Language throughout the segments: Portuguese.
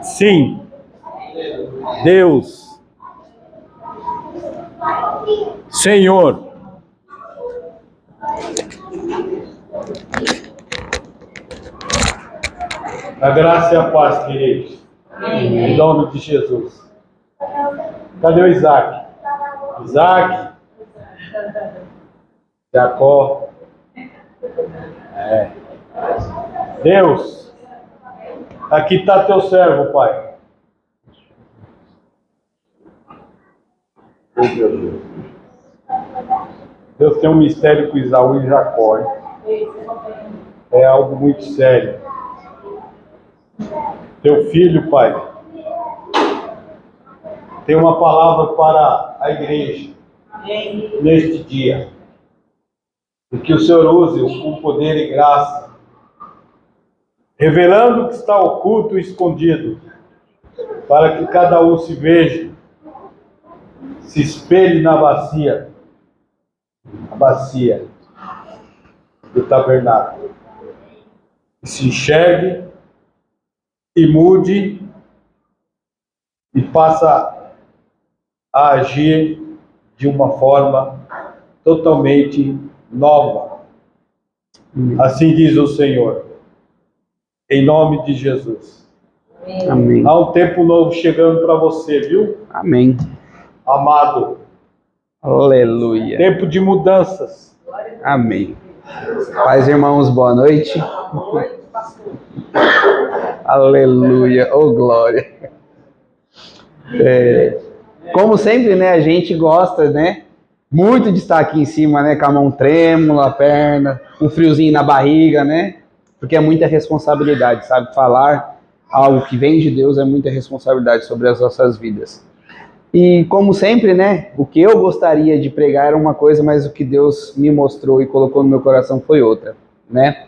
Sim, Deus, Senhor, a graça e a paz, queridos, em nome de Jesus. Cadê o Isaac? Isaac, Jacó, Deus, aqui está teu servo, Pai. Oh, meu Deus. Deus tem um mistério com Isaú e Jacó. Hein? É algo muito sério. Teu filho, Pai, tem uma palavra para a igreja neste dia. E que o Senhor use com poder e graça, revelando o que está oculto e escondido, para que cada um se veja, se espelhe na bacia, a bacia do tabernáculo, e se enxergue e mude e passa a agir de uma forma totalmente nova. Assim diz o Senhor, em nome de Jesus. Amém. Há um tempo novo chegando para você, viu? Amém. Amado. Aleluia. Tempo de mudanças. Amém. Paz, irmãos, boa noite. Aleluia. Oh, glória. Como sempre, né, a gente gosta, né, muito de estar aqui em cima, né, com a mão trêmula, a perna, um friozinho na barriga, né, porque é muita responsabilidade, sabe? Falar algo que vem de Deus é muita responsabilidade sobre as nossas vidas. E como sempre, né, o que eu gostaria de pregar era uma coisa, mas o que Deus me mostrou e colocou no meu coração foi outra, né?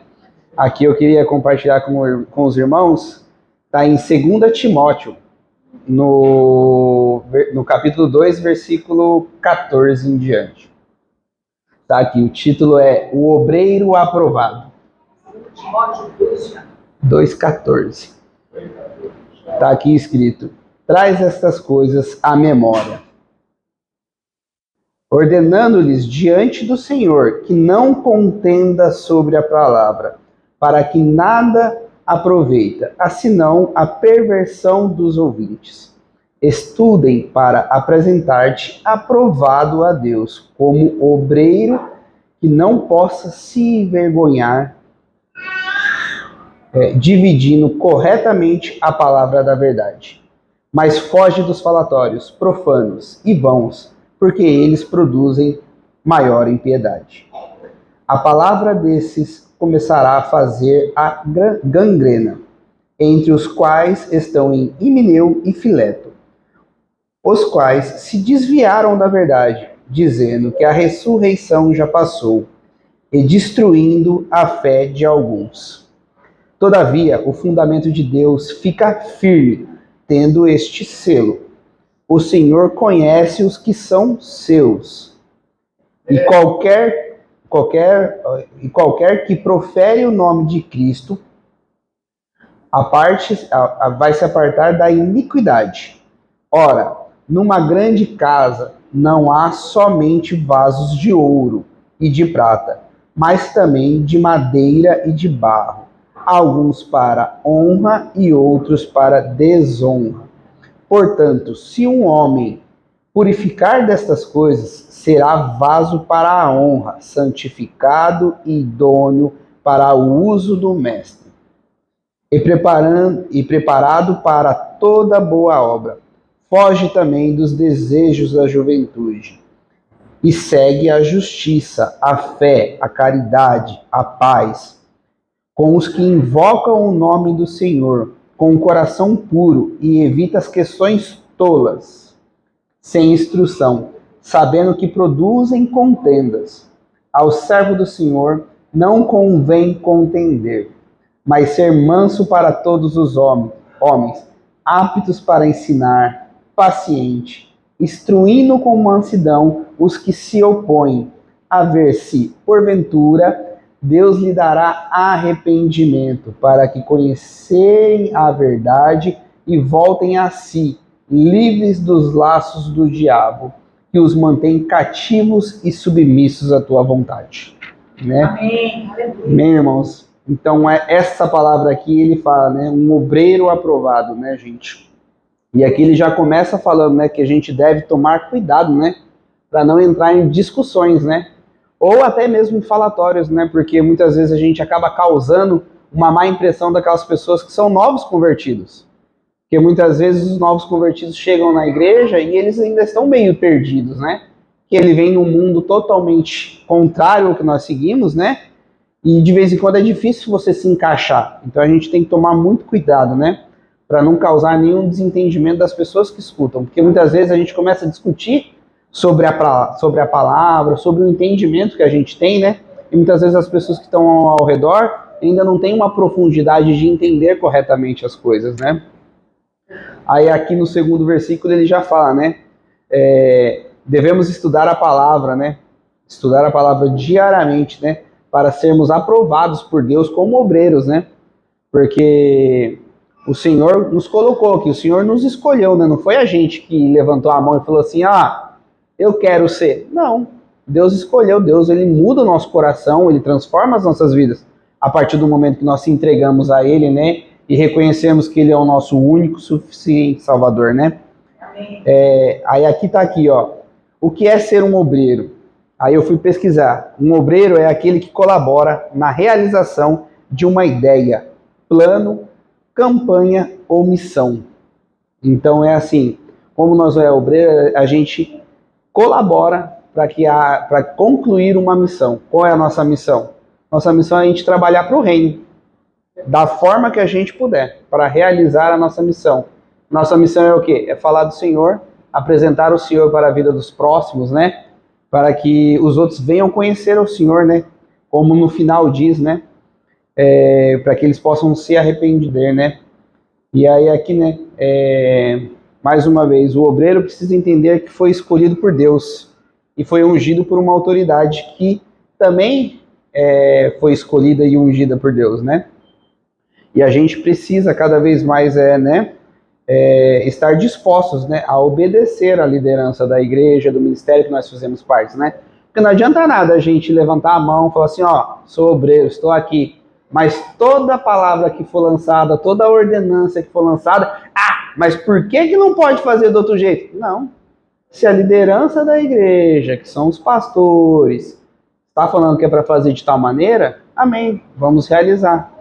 Aqui eu queria compartilhar com os irmãos, tá em 2 Timóteo, no capítulo 2, versículo 14 em diante. Tá aqui, o título é O Obreiro Aprovado. Timóteo 2,14. Tá aqui escrito: traz estas coisas à memória, ordenando-lhes diante do Senhor que não contenda sobre a palavra, para que nada aproveita, senão a perversão dos ouvintes. Estudem para apresentar-te aprovado a Deus, como obreiro que não possa se envergonhar, dividindo corretamente a palavra da verdade. Mas foge dos falatórios profanos e vãos, porque eles produzem maior impiedade. A palavra desses começará a fazer a gangrena, entre os quais estão em Himeneu e Fileto, os quais se desviaram da verdade, dizendo que a ressurreição já passou, e destruindo a fé de alguns. Todavia, o fundamento de Deus fica firme, tendo este selo: o Senhor conhece os que são seus, e qualquer que profere o nome de Cristo vai se apartar da iniquidade. Ora, numa grande casa não há somente vasos de ouro e de prata, mas também de madeira e de barro, alguns para honra e outros para desonra. Portanto, se um homem purificar destas coisas, será vaso para a honra, santificado e idôneo para o uso do mestre, e preparado para toda boa obra. Foge também dos desejos da juventude, e segue a justiça, a fé, a caridade, a paz, com os que invocam o nome do Senhor, com o coração puro, e evita as questões tolas, sem instrução, sabendo que produzem contendas. Ao servo do Senhor não convém contender, mas ser manso para todos os homens, aptos para ensinar, paciente, instruindo com mansidão os que se opõem, a ver se, porventura, Deus lhe dará arrependimento para que conhecerem a verdade e voltem a si, livres dos laços do diabo, que os mantém cativos e submissos à tua vontade. Né? Amém. Amém, irmãos? Então, essa palavra aqui, ele fala, né? Um obreiro aprovado, né, gente? E aqui ele já começa falando, né, que a gente deve tomar cuidado, né? Para não entrar em discussões, né? Ou até mesmo em falatórios, né? Porque muitas vezes a gente acaba causando uma má impressão daquelas pessoas que são novos convertidos. Porque muitas vezes os novos convertidos chegam na igreja e eles ainda estão meio perdidos, né? Que ele vem num mundo totalmente contrário ao que nós seguimos, né? E de vez em quando é difícil você se encaixar. Então a gente tem que tomar muito cuidado, né? Para não causar nenhum desentendimento das pessoas que escutam. Porque muitas vezes a gente começa a discutir sobre a palavra, sobre o entendimento que a gente tem, né? E muitas vezes as pessoas que estão ao redor ainda não têm uma profundidade de entender corretamente as coisas, né? Aí aqui no segundo versículo ele já fala, né? Devemos estudar a palavra, né? Estudar a palavra diariamente, né? Para sermos aprovados por Deus como obreiros, né? Porque o Senhor nos colocou aqui, o Senhor nos escolheu, né? Não foi a gente que levantou a mão e falou assim, eu quero ser. Não, Deus escolheu, Deus ele muda o nosso coração, ele transforma as nossas vidas a partir do momento que nós se entregamos a ele, né? E reconhecemos que ele é o nosso único, suficiente Salvador, né? Aí aqui tá aqui, ó. O que é ser um obreiro? Aí eu fui pesquisar. Um obreiro é aquele que colabora na realização de uma ideia, plano, campanha ou missão. Então é assim, como nós é obreiro, a gente colabora para concluir uma missão. Qual é a nossa missão? Nossa missão é a gente trabalhar para o reino, da forma que a gente puder, para realizar a nossa missão. Nossa missão é o quê? É falar do Senhor, apresentar o Senhor para a vida dos próximos, né? Para que os outros venham conhecer o Senhor, né? Como no final diz, né? Para que eles possam se arrepender, né? E aí aqui, né? Mais uma vez, o obreiro precisa entender que foi escolhido por Deus e foi ungido por uma autoridade que também foi escolhida e ungida por Deus, né? E a gente precisa cada vez mais, estar dispostos, né, a obedecer à liderança da igreja, do ministério que nós fazemos parte, né? Porque não adianta nada a gente levantar a mão e falar assim, sou obreiro, estou aqui, mas toda palavra que for lançada, toda ordenança que for lançada, mas por que não pode fazer do outro jeito? Não. Se a liderança da igreja, que são os pastores, está falando que é para fazer de tal maneira, amém, vamos realizar.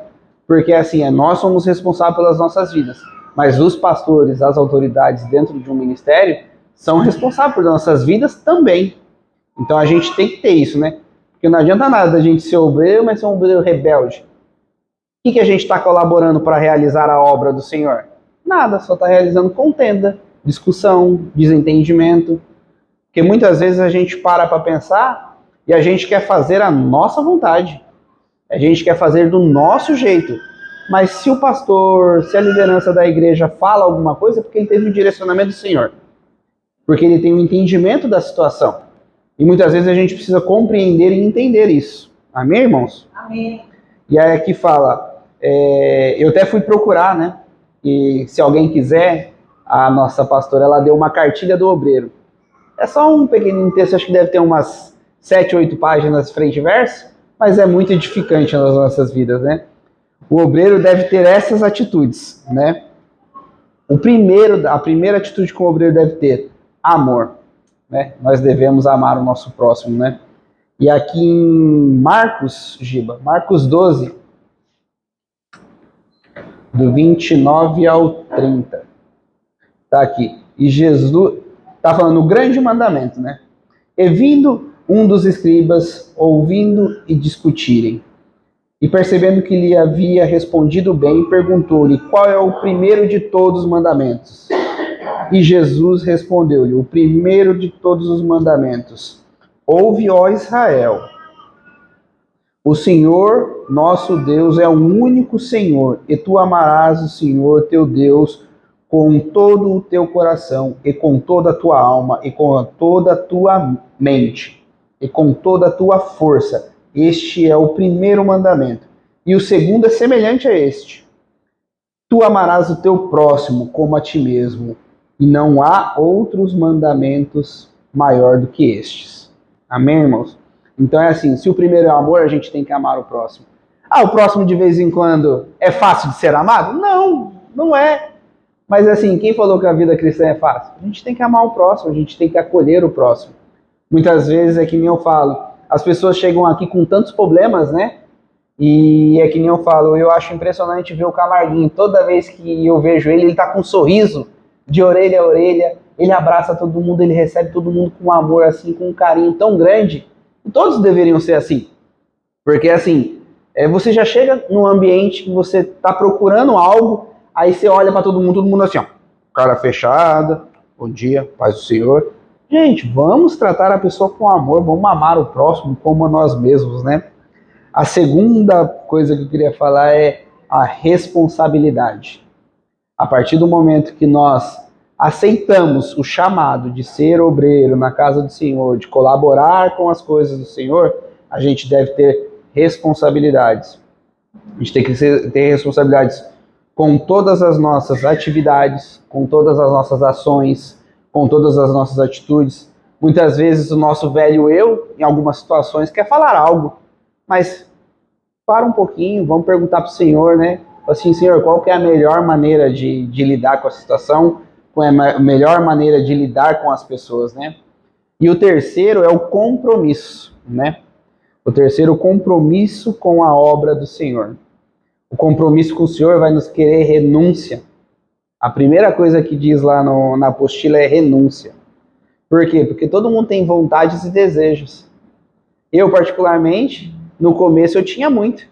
Porque assim, nós somos responsáveis pelas nossas vidas. Mas os pastores, as autoridades dentro de um ministério, são responsáveis por nossas vidas também. Então a gente tem que ter isso, né? Porque não adianta nada a gente ser obreiro, mas ser um obreiro rebelde. O que a gente está colaborando para realizar a obra do Senhor? Nada, só está realizando contenda, discussão, desentendimento. Porque muitas vezes a gente para pensar e a gente quer fazer a nossa vontade. A gente quer fazer do nosso jeito. Mas se o pastor, se a liderança da igreja fala alguma coisa, é porque ele teve o direcionamento do Senhor. Porque ele tem um entendimento da situação. E muitas vezes a gente precisa compreender e entender isso. Amém, irmãos? Amém. E aí aqui fala, eu até fui procurar, né? E se alguém quiser, a nossa pastora, ela deu uma cartilha do obreiro. É só um pequeno texto, acho que deve ter umas 7, 8 páginas frente e verso, mas é muito edificante nas nossas vidas, né? O obreiro deve ter essas atitudes, né? A primeira atitude que o obreiro deve ter, amor, né? Nós devemos amar o nosso próximo, né? E aqui em Marcos, Marcos 12, do 29 ao 30, tá aqui. E Jesus tá falando o grande mandamento, né? E vindo um dos escribas, ouvindo e discutirem, e percebendo que lhe havia respondido bem, perguntou-lhe qual é o primeiro de todos os mandamentos. E Jesus respondeu-lhe, o primeiro de todos os mandamentos, ouve, ó Israel, o Senhor nosso Deus é o único Senhor, e tu amarás o Senhor teu Deus com todo o teu coração, e com toda a tua alma, e com toda a tua mente, e com toda a tua força, Este é o primeiro mandamento. E o segundo é semelhante a este: tu amarás o teu próximo como a ti mesmo, e não há outros mandamentos maior do que estes. Amém, irmãos? Então é assim, se o primeiro é o amor, a gente tem que amar o próximo. Ah, o próximo de vez em quando é fácil de ser amado? Não, não é. Mas assim, quem falou que a vida cristã é fácil? A gente tem que amar o próximo, a gente tem que acolher o próximo. Muitas vezes é que nem eu falo, as pessoas chegam aqui com tantos problemas, né? E é que nem eu falo, eu acho impressionante ver o Camarguinho. Toda vez que eu vejo ele, ele tá com um sorriso de orelha a orelha, ele abraça todo mundo, ele recebe todo mundo com amor, assim, com um carinho tão grande. E todos deveriam ser assim. Porque assim, você já chega num ambiente que você tá procurando algo, aí você olha para todo mundo assim, ó, cara fechada, bom dia, paz do Senhor. Gente, vamos tratar a pessoa com amor, vamos amar o próximo como a nós mesmos, né? A segunda coisa que eu queria falar é a responsabilidade. A partir do momento que nós aceitamos o chamado de ser obreiro na casa do Senhor, de colaborar com as coisas do Senhor, a gente deve ter responsabilidades. A gente tem que ter responsabilidades com todas as nossas atividades, com todas as nossas ações, com todas as nossas atitudes. Muitas vezes o nosso velho eu, em algumas situações, quer falar algo, mas para um pouquinho, vamos perguntar para o Senhor, né? Assim, Senhor, qual que é a melhor maneira de lidar com a situação? Qual é a melhor maneira de lidar com as pessoas, né? E o terceiro é o compromisso, né? O terceiro, o compromisso com a obra do Senhor. O compromisso com o Senhor vai nos querer renúncia. A primeira coisa que diz lá na apostila é renúncia. Por quê? Porque todo mundo tem vontades e desejos. Eu, particularmente, no começo eu tinha muito.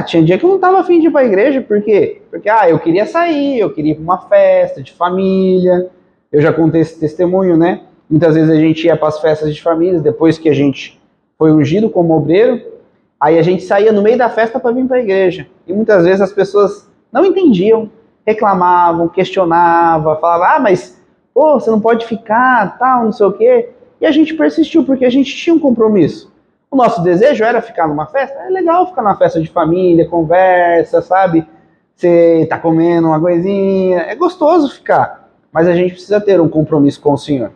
Tinha dia que eu não estava afim de ir para a igreja, por quê? Porque eu queria sair, eu queria ir para uma festa de família. Eu já contei esse testemunho, né? Muitas vezes a gente ia para as festas de família, depois que a gente foi ungido como obreiro, aí a gente saía no meio da festa para vir para a igreja. E muitas vezes as pessoas não entendiam, reclamavam, questionavam, falavam, mas pô, você não pode ficar, tal, não sei o quê. E a gente persistiu, porque a gente tinha um compromisso. O nosso desejo era ficar numa festa. É legal ficar numa festa de família, conversa, sabe? Você tá comendo uma coisinha. É gostoso ficar. Mas a gente precisa ter um compromisso com o Senhor.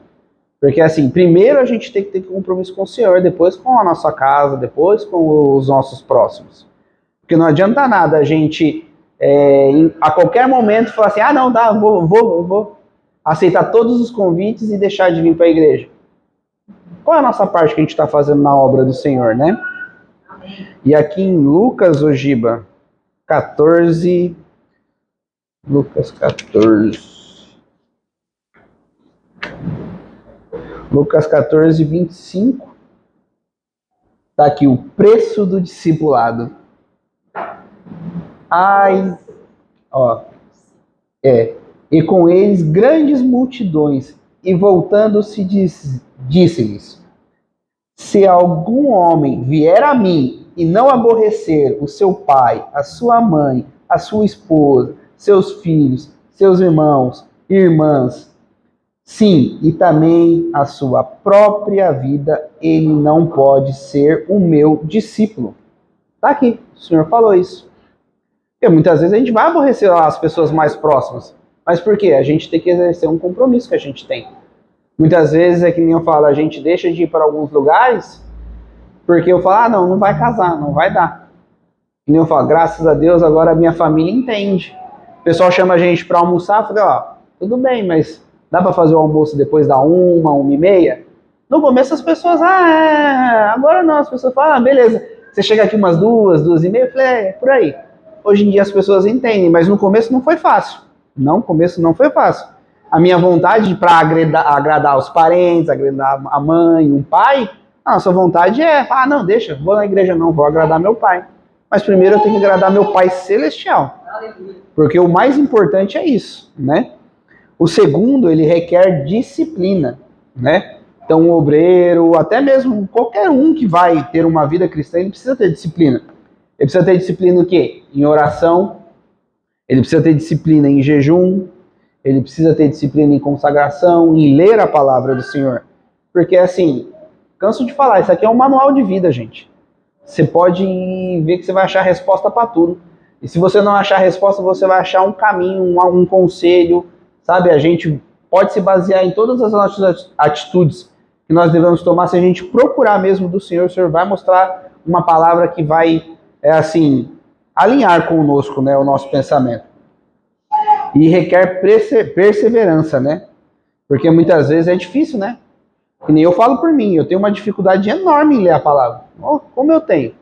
Porque assim, primeiro a gente tem que ter compromisso com o Senhor, depois com a nossa casa, depois com os nossos próximos. Porque não adianta nada a gente, a qualquer momento, falar assim, não, tá, vou aceitar todos os convites e deixar de vir para a igreja. Qual é a nossa parte que a gente está fazendo na obra do Senhor, né? Amém. E aqui em Lucas, Ogiba, 14... Lucas 14, 25. Está aqui o preço do discipulado. E com eles grandes multidões, e voltando-se disse-lhes: se algum homem vier a mim e não aborrecer o seu pai, a sua mãe, a sua esposa, seus filhos, seus irmãos, irmãs, sim, e também a sua própria vida, ele não pode ser o meu discípulo. Tá aqui, o Senhor falou isso. Porque muitas vezes a gente vai aborrecer as pessoas mais próximas. Mas por quê? A gente tem que exercer um compromisso que a gente tem. Muitas vezes é que nem eu falo, a gente deixa de ir para alguns lugares porque eu falo, não vai casar, não vai dar. E nem eu falo, graças a Deus agora a minha família entende. O pessoal chama a gente para almoçar, eu falo, tudo bem, mas dá para fazer o almoço depois da 1h30? No começo as pessoas, agora não, as pessoas falam, beleza, você chega aqui umas 2h30, eu falei, por aí. Hoje em dia as pessoas entendem, mas no começo não foi fácil. No começo não foi fácil. A minha vontade para agradar os parentes, agradar a mãe, um pai, a nossa vontade é, não, deixa, vou na igreja não, vou agradar meu pai. Mas primeiro eu tenho que agradar meu pai celestial. Porque o mais importante é isso, né? O segundo, ele requer disciplina, né? Então o obreiro, até mesmo qualquer um que vai ter uma vida cristã, ele precisa ter disciplina. Ele precisa ter disciplina o quê? Em oração, ele precisa ter disciplina em jejum, ele precisa ter disciplina em consagração, em ler a palavra do Senhor. Porque assim, canso de falar, isso aqui é um manual de vida, gente. você pode ver que você vai achar resposta para tudo. E se você não achar resposta, você vai achar um caminho, um conselho, sabe? A gente pode se basear em todas as nossas atitudes que nós devemos tomar. Se a gente procurar mesmo do Senhor, o Senhor vai mostrar uma palavra que vai, alinhar conosco, né, o nosso pensamento. E requer perseverança, né? Porque muitas vezes é difícil, né? Que nem eu falo por mim, eu tenho uma dificuldade enorme em ler a palavra. Como eu tenho?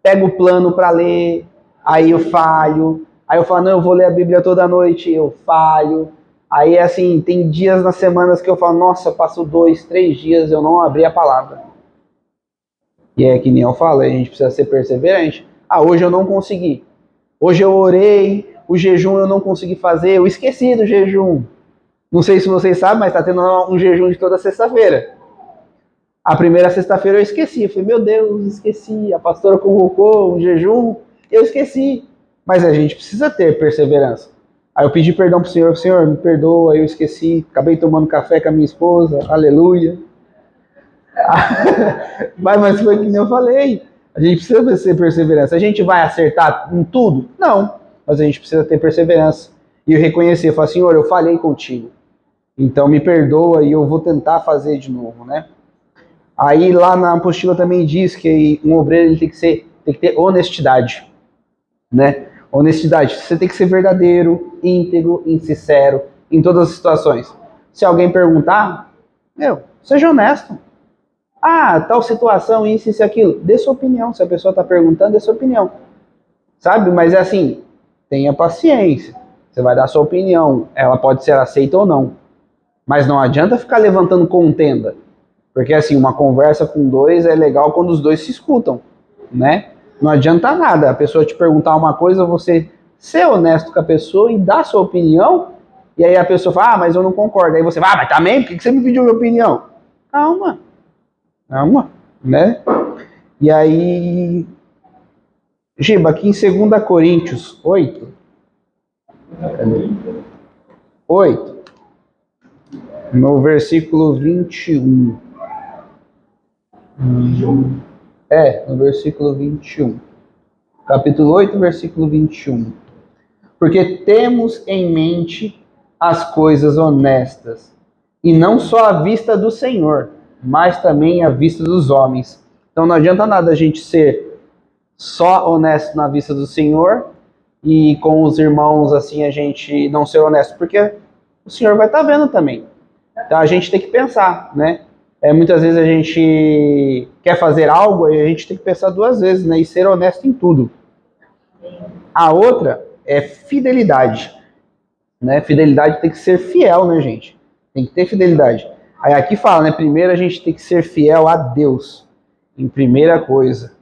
Pego o plano para ler, aí eu falho. Aí eu falo, não, eu vou ler a Bíblia toda noite, eu falho. Aí, assim, tem dias nas semanas que eu falo, nossa, passo 2, 3 dias, eu não abri a palavra. E é que nem eu falo, a gente precisa ser perseverante. Ah, hoje eu não consegui. Hoje eu orei, o jejum eu não consegui fazer, eu esqueci do jejum. Não sei se vocês sabem, mas está tendo um jejum de toda sexta-feira. A primeira sexta-feira eu esqueci. Eu falei, meu Deus, esqueci. A pastora convocou um jejum, eu esqueci. Mas a gente precisa ter perseverança. Aí eu pedi perdão pro Senhor, me perdoa, eu esqueci. Acabei tomando café com a minha esposa, aleluia. Mas foi que nem eu falei. A gente precisa ter perseverança. A gente vai acertar em tudo? Não. Mas a gente precisa ter perseverança. E eu reconhecer, falar, Senhor, eu falhei contigo. Então me perdoa e eu vou tentar fazer de novo, né? Aí lá na apostila também diz que um obreiro ele tem que ter honestidade, né? Honestidade, você tem que ser verdadeiro, íntegro, sincero em todas as situações. Se alguém perguntar, seja honesto. Ah, tal situação, isso e aquilo. Dê sua opinião. Se a pessoa está perguntando, dê sua opinião. Sabe? Mas é assim, tenha paciência. Você vai dar sua opinião. Ela pode ser aceita ou não. Mas não adianta ficar levantando contenda. Porque assim, uma conversa com dois é legal quando os dois se escutam, né? Não adianta nada a pessoa te perguntar uma coisa, você ser honesto com a pessoa e dar sua opinião, e aí a pessoa fala, mas eu não concordo. Aí você vai, mas também, por que você me pediu minha opinião? Calma, né? E aí, Giba, aqui em 2 Coríntios 8, 8, no versículo 21. No versículo 21. Capítulo 8, versículo 21. Porque temos em mente as coisas honestas, e não só à vista do Senhor, mas também à vista dos homens. Então não adianta nada a gente ser só honesto na vista do Senhor e com os irmãos assim a gente não ser honesto, porque o Senhor vai estar vendo também. Então a gente tem que pensar, né? Muitas vezes a gente quer fazer algo e a gente tem que pensar 2 vezes, né? E ser honesto em tudo. A outra é fidelidade, né? Fidelidade tem que ser fiel, né, gente? Tem que ter fidelidade. Aí aqui fala, né? Primeiro a gente tem que ser fiel a Deus, em primeira coisa.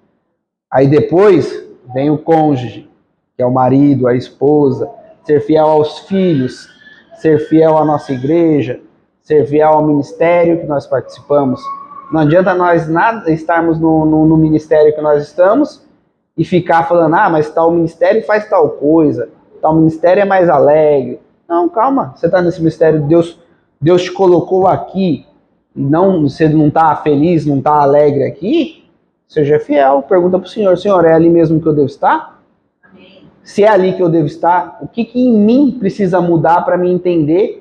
Aí depois vem o cônjuge, que é o marido, a esposa. Ser fiel aos filhos, ser fiel à nossa igreja, ser fiel ao ministério que nós participamos. Não adianta nós nada estarmos no ministério que nós estamos e ficar falando, mas tal ministério faz tal coisa, tal ministério é mais alegre. Não, calma, você está nesse ministério, Deus te colocou aqui, não, você não está feliz, não está alegre aqui, seja fiel, pergunta para o Senhor, é ali mesmo que eu devo estar? Se é ali que eu devo estar, o que em mim precisa mudar para me entender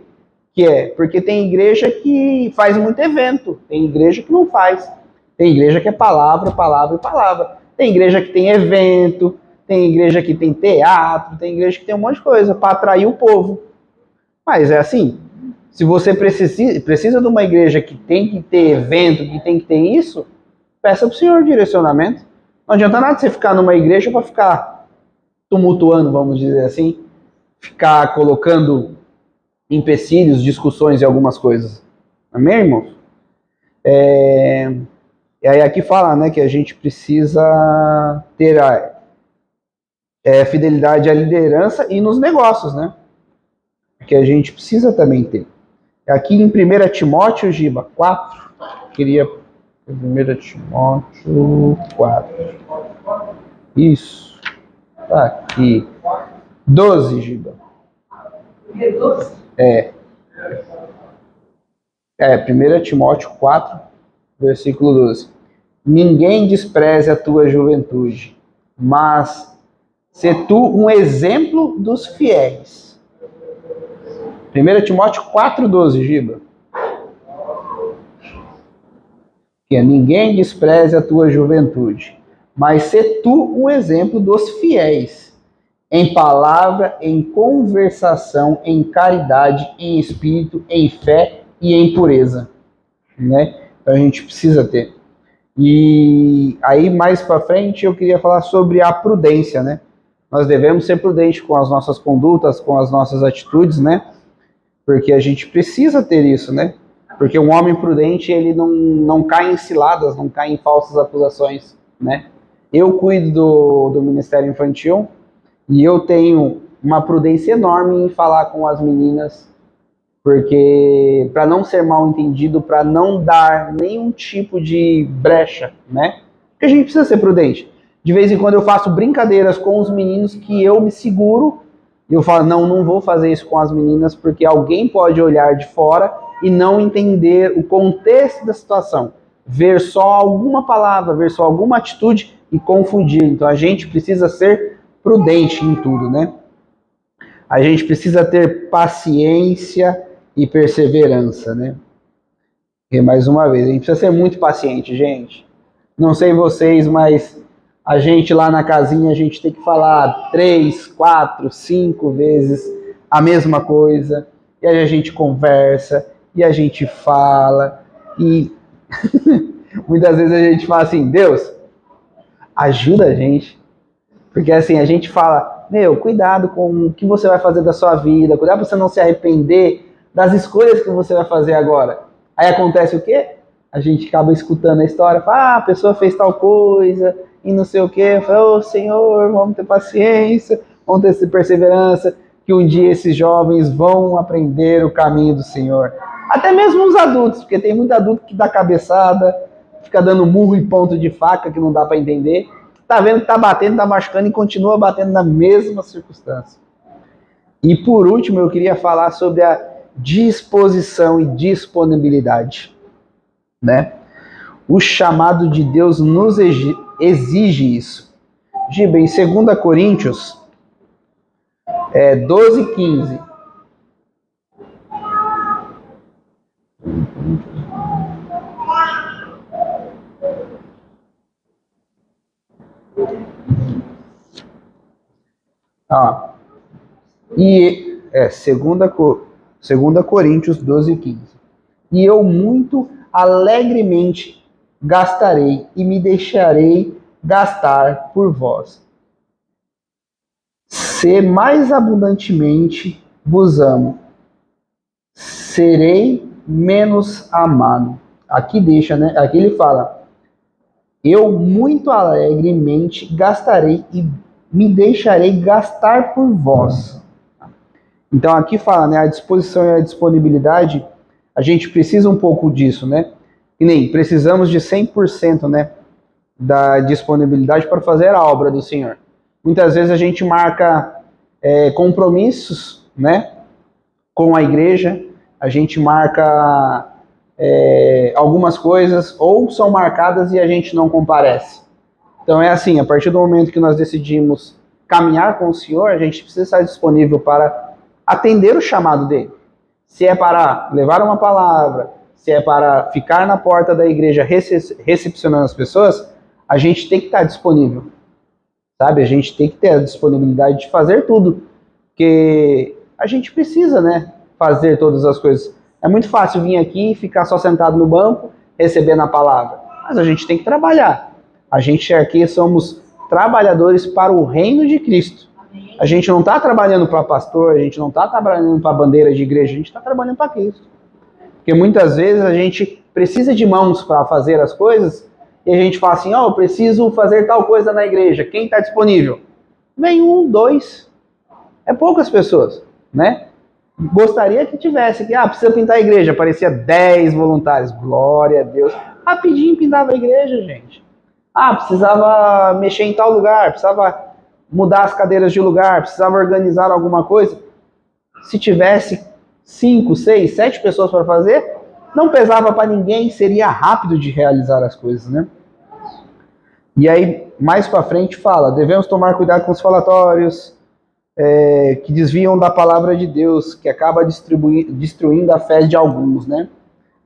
que é? Porque tem igreja que faz muito evento, tem igreja que não faz. Tem igreja que é palavra, palavra e palavra. Tem igreja que tem evento, tem igreja que tem teatro, tem igreja que tem um monte de coisa para atrair o povo. Mas é assim, se você precisa de uma igreja que tem que ter evento, que tem que ter isso, peça para o Senhor direcionamento. Não adianta nada você ficar numa igreja para ficar tumultuando, vamos dizer assim, ficar colocando empecilhos, discussões e algumas coisas. Amém, irmão? E aí aqui fala, né, que a gente precisa ter a fidelidade à liderança e nos negócios, né? Que a gente precisa também ter. Aqui em 1 Timóteo, Giba, 4, queria 1 Timóteo 4. Isso. Tá aqui. 12, Giba. 1 Timóteo 4, versículo 12. Ninguém despreze a tua juventude, mas sê tu um exemplo dos fiéis. 1 Timóteo 4,12, Giba. Que ninguém despreze a tua juventude, mas sê tu um exemplo dos fiéis, em palavra, em conversação, em caridade, em espírito, em fé e em pureza, né? Então a gente precisa ter. E aí mais para frente eu queria falar sobre a prudência, né? Nós devemos ser prudentes com as nossas condutas, com as nossas atitudes, né? Porque a gente precisa ter isso, né? Porque um homem prudente, ele não cai em ciladas, não cai em falsas acusações, né? Eu cuido do Ministério Infantil e eu tenho uma prudência enorme em falar com as meninas, porque para não ser mal entendido, para não dar nenhum tipo de brecha, né? Porque a gente precisa ser prudente. De vez em quando eu faço brincadeiras com os meninos que eu me seguro e eu falo, não vou fazer isso com as meninas, porque alguém pode olhar de fora e não entender o contexto da situação. Ver só alguma palavra, ver só alguma atitude e confundir. Então a gente precisa ser prudente em tudo, né? A gente precisa ter paciência e perseverança, né? E mais uma vez, a gente precisa ser muito paciente, gente. Não sei vocês, mas a gente lá na casinha, a gente tem que falar 3, 4, 5 vezes a mesma coisa. E aí a gente conversa, e a gente fala, e muitas vezes a gente fala assim, Deus, ajuda a gente. Porque assim, a gente fala, cuidado com o que você vai fazer da sua vida, cuidado para você não se arrepender das escolhas que você vai fazer agora. Aí acontece o quê? A gente acaba escutando a história, fala, a pessoa fez tal coisa, e não sei o quê. Fala, Senhor, vamos ter paciência, vamos ter perseverança, que um dia esses jovens vão aprender o caminho do Senhor. Até mesmo os adultos, porque tem muito adulto que dá cabeçada, fica dando murro em ponto de faca que não dá para entender. Tá vendo que tá batendo, tá machucando e continua batendo na mesma circunstância. E por último, eu queria falar sobre a disposição e disponibilidade, né? O chamado de Deus nos exige isso. Giba, em 2 Coríntios 12, 15. E 2 Coríntios 12, 15. E eu muito alegremente gastarei e me deixarei gastar por vós. Se mais abundantemente vos amo, serei menos amado. Aqui deixa, né? Aqui ele fala, eu muito alegremente gastarei e me deixarei gastar por vós. Então aqui fala, né, a disposição e a disponibilidade, a gente precisa um pouco disso, né? E nem precisamos de 100%, né, da disponibilidade para fazer a obra do Senhor. Muitas vezes a gente marca compromissos, né, com a igreja, a gente marca algumas coisas, ou são marcadas e a gente não comparece. Então é assim, a partir do momento que nós decidimos caminhar com o Senhor, a gente precisa estar disponível para atender o chamado dele. Se é para levar uma palavra, se é para ficar na porta da igreja recepcionando as pessoas, a gente tem que estar disponível, sabe? A gente tem que ter a disponibilidade de fazer tudo, porque a gente precisa, né, fazer todas as coisas. É muito fácil vir aqui e ficar só sentado no banco, recebendo a palavra, mas a gente tem que trabalhar. A gente aqui somos trabalhadores para o reino de Cristo. A gente não está trabalhando para pastor, a gente não está trabalhando para bandeira de igreja, a gente está trabalhando para Cristo. Porque muitas vezes a gente precisa de mãos para fazer as coisas e a gente fala assim, eu preciso fazer tal coisa na igreja, quem está disponível? Vem 1, 2, é poucas pessoas, né? Gostaria que tivesse, precisa pintar a igreja, aparecia 10 voluntários, glória a Deus. Rapidinho pintava a igreja, gente. Precisava mexer em tal lugar, precisava mudar as cadeiras de lugar, precisava organizar alguma coisa. Se tivesse 5, 6, 7 pessoas para fazer, não pesava para ninguém, seria rápido de realizar as coisas, né? E aí, mais para frente fala, devemos tomar cuidado com os falatórios, que desviam da palavra de Deus, que acaba destruindo a fé de alguns, né?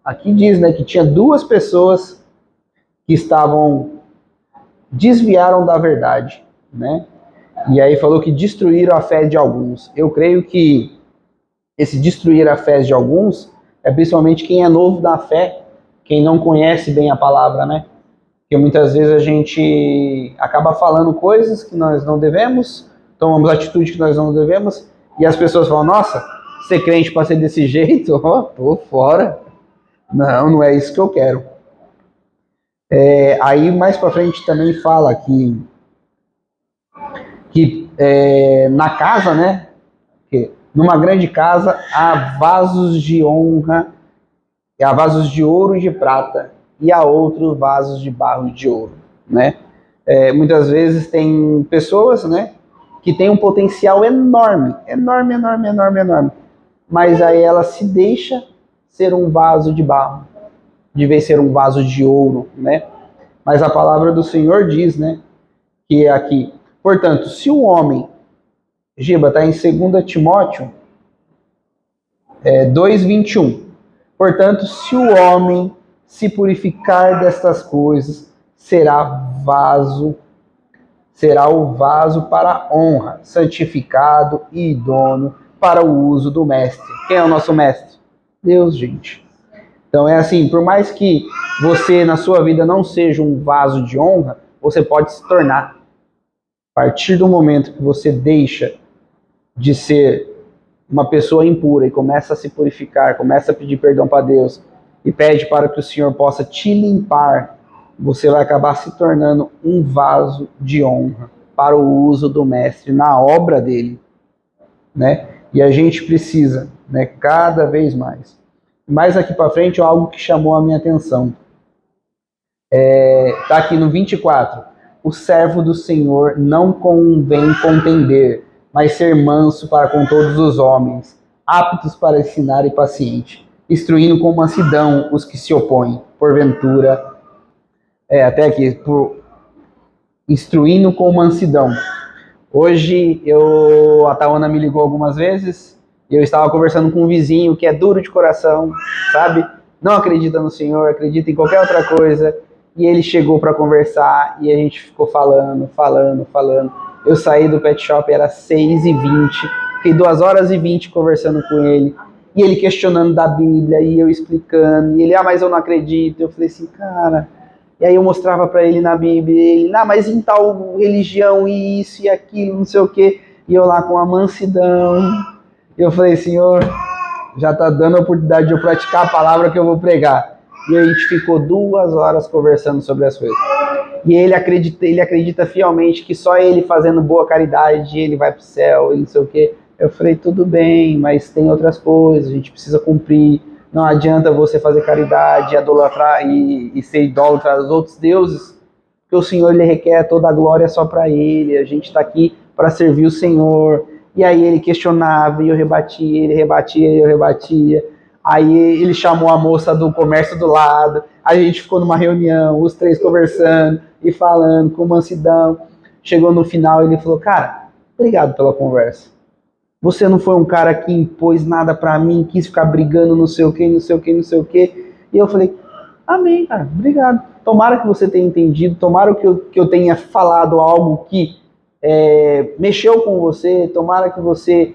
Aqui diz, né, que tinha duas pessoas que desviaram da verdade, né? E aí falou que destruíram a fé de alguns. Eu creio que esse destruir a fé de alguns é principalmente quem é novo na fé, quem não conhece bem a palavra, né? Porque muitas vezes a gente acaba falando coisas que nós não devemos, tomamos atitude que nós não devemos, e as pessoas falam, nossa, ser crente para ser desse jeito? Oh, tô fora. Não, não é isso que eu quero. Aí mais para frente também fala que na casa, né? Que numa grande casa há vasos de honra, há vasos de ouro e de prata, e há outros vasos de barro e de ouro, né? Muitas vezes tem pessoas, né, que têm um potencial enorme, enorme, enorme, enorme, enorme, mas aí ela se deixa ser um vaso de barro, de vez ser um vaso de ouro, né? Mas a palavra do Senhor diz, né, que é aqui, portanto, se o homem, Giba, está em 2 Timóteo 2:21, portanto, se o homem se purificar destas coisas, será o vaso para a honra, santificado e idôneo para o uso do mestre. Quem é o nosso mestre? Deus, gente. Então é assim, por mais que você na sua vida não seja um vaso de honra, você pode se tornar. A partir do momento que você deixa de ser uma pessoa impura e começa a se purificar, começa a pedir perdão para Deus e pede para que o Senhor possa te limpar, você vai acabar se tornando um vaso de honra para o uso do mestre na obra dele, né? E a gente precisa, né, cada vez mais. Mais aqui para frente, algo que chamou a minha atenção. Está aqui no 24. O servo do Senhor não convém contender, mas ser manso para com todos os homens, aptos para ensinar e paciente, instruindo com mansidão os que se opõem, porventura, até aqui, instruindo com mansidão. Hoje a Tawana me ligou algumas vezes e eu estava conversando com um vizinho que é duro de coração, sabe? Não acredita no Senhor, acredita em qualquer outra coisa. E ele chegou para conversar e a gente ficou falando. Eu saí do pet shop, era 6h20, fiquei 2h20 conversando com ele. E ele questionando da Bíblia e eu explicando. E ele, mas eu não acredito. Eu falei assim, cara... E aí eu mostrava para ele na Bíblia, e ele, mas em tal religião, e isso e aquilo, não sei o quê. E eu lá com a mansidão. Eu falei, Senhor, já está dando a oportunidade de eu praticar a palavra que eu vou pregar. E a gente ficou 2 horas conversando sobre as coisas. E ele acredita fielmente que só ele fazendo boa caridade, ele vai para o céu, ele não sei o quê. Eu falei, tudo bem, mas tem outras coisas, a gente precisa cumprir. Não adianta você fazer caridade, idolatrar e ser idólatra dos outros deuses, porque o Senhor ele requer toda a glória só para Ele. A gente está aqui para servir o Senhor. E aí ele questionava e eu rebatia, ele rebatia e eu rebatia. Aí ele chamou a moça do comércio do lado. Aí a gente ficou numa reunião, os 3 conversando e falando com mansidão. Chegou no final e ele falou, cara, obrigado pela conversa. Você não foi um cara que impôs nada pra mim, quis ficar brigando não sei o que, não sei o que, não sei o que. E eu falei, amém, cara, obrigado. Tomara que você tenha entendido, tomara que eu tenha falado algo que mexeu com você, tomara que você,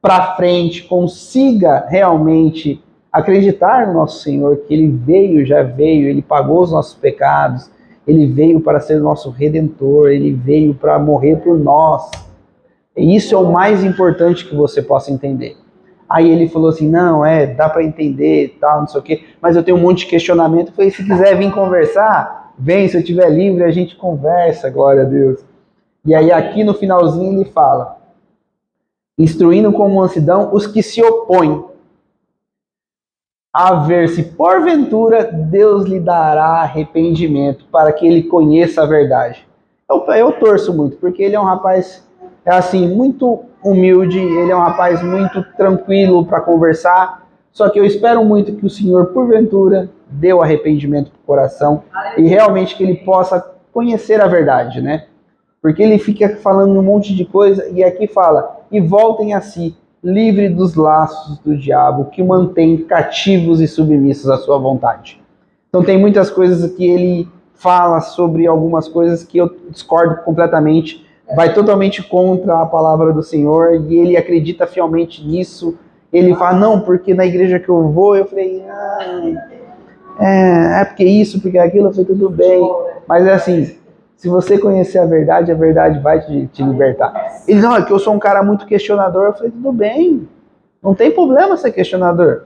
pra frente, consiga realmente acreditar no nosso Senhor, que Ele já veio, Ele pagou os nossos pecados, Ele veio para ser nosso Redentor, Ele veio para morrer por nós. E isso é o mais importante que você possa entender. Aí ele falou assim, não, dá para entender, tal, não sei o quê, mas eu tenho um monte de questionamento. Eu falei, se quiser vir conversar, vem, se eu estiver livre, a gente conversa, glória a Deus. E aí aqui no finalzinho ele fala, instruindo com mansidão os que se opõem, a ver se porventura Deus lhe dará arrependimento, para que ele conheça a verdade. Eu torço muito, porque ele é um rapaz... assim, muito humilde, ele é um rapaz muito tranquilo para conversar, só que eu espero muito que o Senhor, porventura, dê o arrependimento para o coração e realmente que ele possa conhecer a verdade, né? Porque ele fica falando um monte de coisa e aqui fala, e voltem a si, livre dos laços do diabo, que mantém cativos e submissos à sua vontade. Então tem muitas coisas que ele fala sobre algumas coisas que eu discordo completamente, vai totalmente contra a palavra do Senhor, e ele acredita fielmente nisso. Ele fala, não, porque na igreja que eu vou, eu falei, é porque isso, porque aquilo, eu falei, tudo bem. Mas é assim, se você conhecer a verdade vai te libertar. Ele, não, é que eu sou um cara muito questionador. Eu falei, tudo bem, não tem problema ser questionador.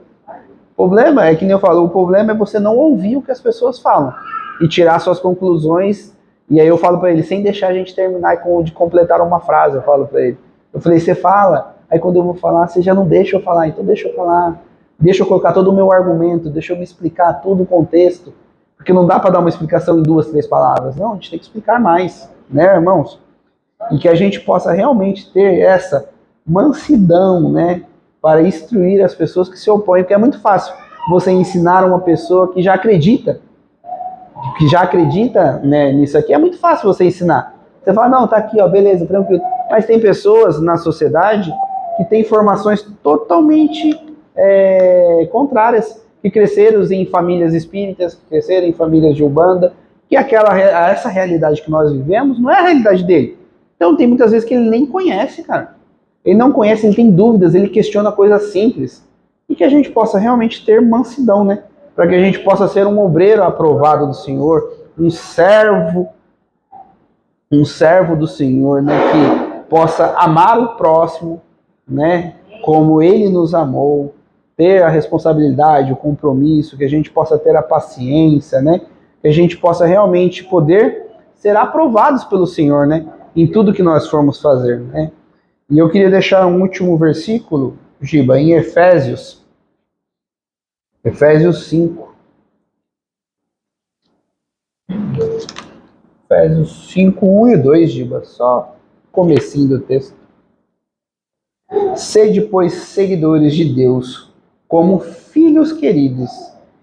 O problema é que nem eu falo, o problema é você não ouvir o que as pessoas falam e tirar suas conclusões. E aí eu falo para ele, sem deixar a gente terminar de completar uma frase, eu falo para ele. Eu falei, você fala, aí quando eu vou falar, você já não deixa eu falar, então deixa eu falar. Deixa eu colocar todo o meu argumento, deixa eu me explicar todo o contexto. Porque não dá para dar uma explicação em 2, 3 palavras. Não, a gente tem que explicar mais, né, irmãos? E que a gente possa realmente ter essa mansidão, né, para instruir as pessoas que se opõem. Porque é muito fácil você ensinar uma pessoa que já acredita, né, nisso aqui. É muito fácil você ensinar. Você fala, não, tá aqui, ó, beleza, tranquilo. Mas tem pessoas na sociedade que têm formações totalmente contrárias, que cresceram em famílias espíritas, que cresceram em famílias de Umbanda, que essa realidade que nós vivemos não é a realidade dele. Então tem muitas vezes que ele nem conhece, cara. Ele não conhece, ele tem dúvidas, ele questiona coisas simples. E que a gente possa realmente ter mansidão, né? Para que a gente possa ser um obreiro aprovado do Senhor, um servo do Senhor, né? Que possa amar o próximo, né? Como ele nos amou, ter a responsabilidade, o compromisso, que a gente possa ter a paciência, né? Que a gente possa realmente poder ser aprovados pelo Senhor, né? Em tudo que nós formos fazer, né? E eu queria deixar um último versículo, Giba, em Efésios 5. Efésios 5, 1 e 2, Giba, só comecinho do texto. Sede, pois, seguidores de Deus, como filhos queridos,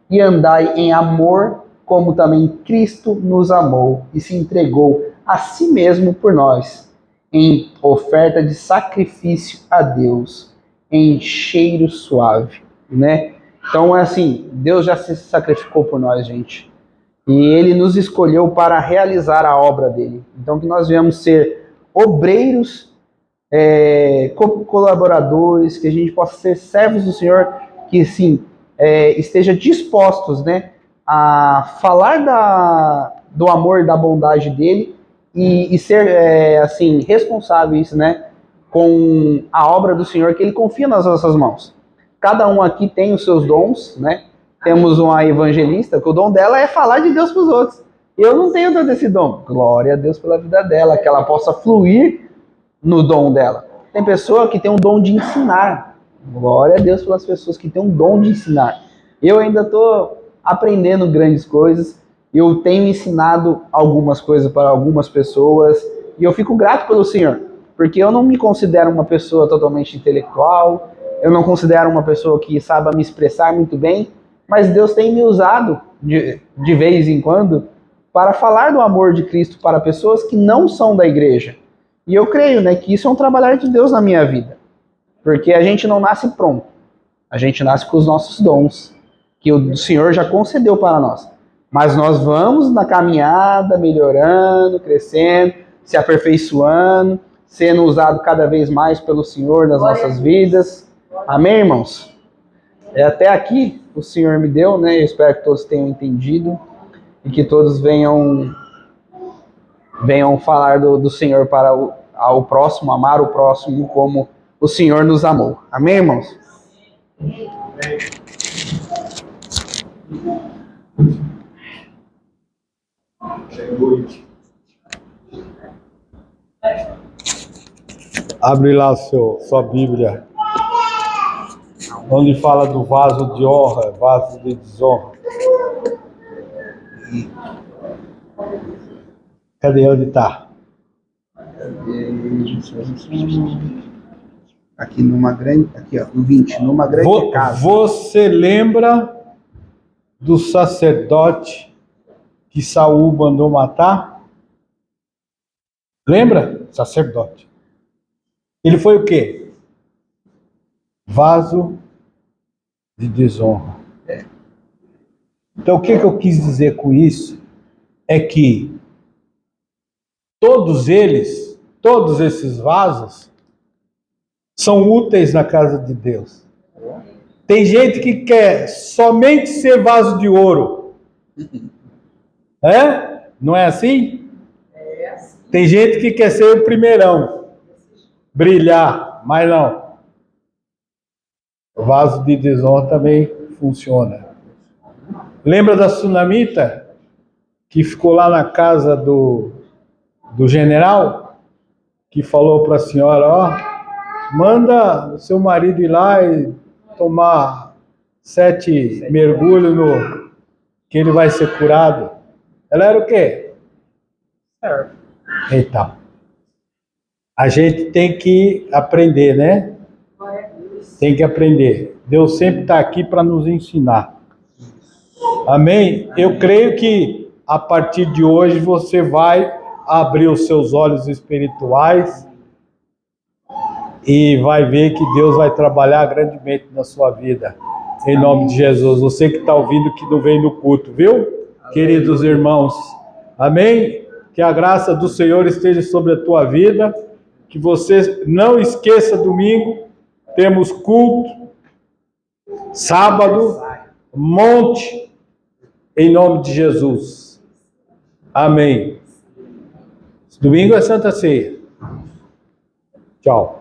e andai em amor, como também Cristo nos amou e se entregou a si mesmo por nós, em oferta de sacrifício a Deus, em cheiro suave, né? Então, é assim, Deus já se sacrificou por nós, gente. E Ele nos escolheu para realizar a obra dele. Então, que nós venhamos ser obreiros, colaboradores, que a gente possa ser servos do Senhor, que sim, esteja dispostos, né, a falar do amor e da bondade dele e ser assim responsáveis, né, com a obra do Senhor que ele confia nas nossas mãos. Cada um aqui tem os seus dons, né? Temos uma evangelista que o dom dela é falar de Deus para os outros. Eu não tenho tanto esse dom. Glória a Deus pela vida dela, que ela possa fluir no dom dela. Tem pessoa que tem um dom de ensinar. Glória a Deus pelas pessoas que têm um dom de ensinar. Eu ainda estou aprendendo grandes coisas. Eu tenho ensinado algumas coisas para algumas pessoas. E eu fico grato pelo Senhor. Porque eu não me considero uma pessoa totalmente intelectual. Eu não considero uma pessoa que saiba me expressar muito bem. Mas Deus tem me usado de vez em quando para falar do amor de Cristo para pessoas que não são da igreja. E eu creio, né, que isso é um trabalhar de Deus na minha vida. Porque a gente não nasce pronto. A gente nasce com os nossos dons, que o Senhor já concedeu para nós. Mas nós vamos na caminhada, melhorando, crescendo, se aperfeiçoando, sendo usado cada vez mais pelo Senhor nas nossas vidas. Amém, irmãos? Até aqui o Senhor me deu, né? Eu espero que todos tenham entendido e que todos venham falar do Senhor para o próximo, amar o próximo como o Senhor nos amou. Amém, irmãos? Abre lá sua Bíblia, onde fala do vaso de honra, vaso de desonra. Cadê? Onde está? Aqui ó, no 20, numa grande casa. Você lembra do sacerdote que Saul mandou matar? Lembra? Sacerdote. Ele foi o quê? Vaso de desonra. Então, o que eu quis dizer com isso é que todos esses vasos, são úteis na casa de Deus. Tem gente que quer somente ser vaso de ouro. Não é assim? Tem gente que quer ser o primeirão, brilhar, mas não. O vaso de desonra também funciona. Lembra da sunamita que ficou lá na casa do general, que falou para a senhora, ó, manda o seu marido ir lá e tomar 7 mergulhos que ele vai ser curado. Ela era o quê? Então, a gente tem que aprender, né? Tem que aprender. Deus sempre está aqui para nos ensinar. Amém? Eu creio que a partir de hoje você vai abrir os seus olhos espirituais e vai ver que Deus vai trabalhar grandemente na sua vida. Em nome de Jesus. Você que está ouvindo que não vem no culto, viu? Amém. Queridos irmãos. Amém? Que a graça do Senhor esteja sobre a tua vida. Que você não esqueça domingo. Temos culto. Sábado. Monte. Em nome de Jesus. Amém. Domingo é Santa Ceia. Tchau.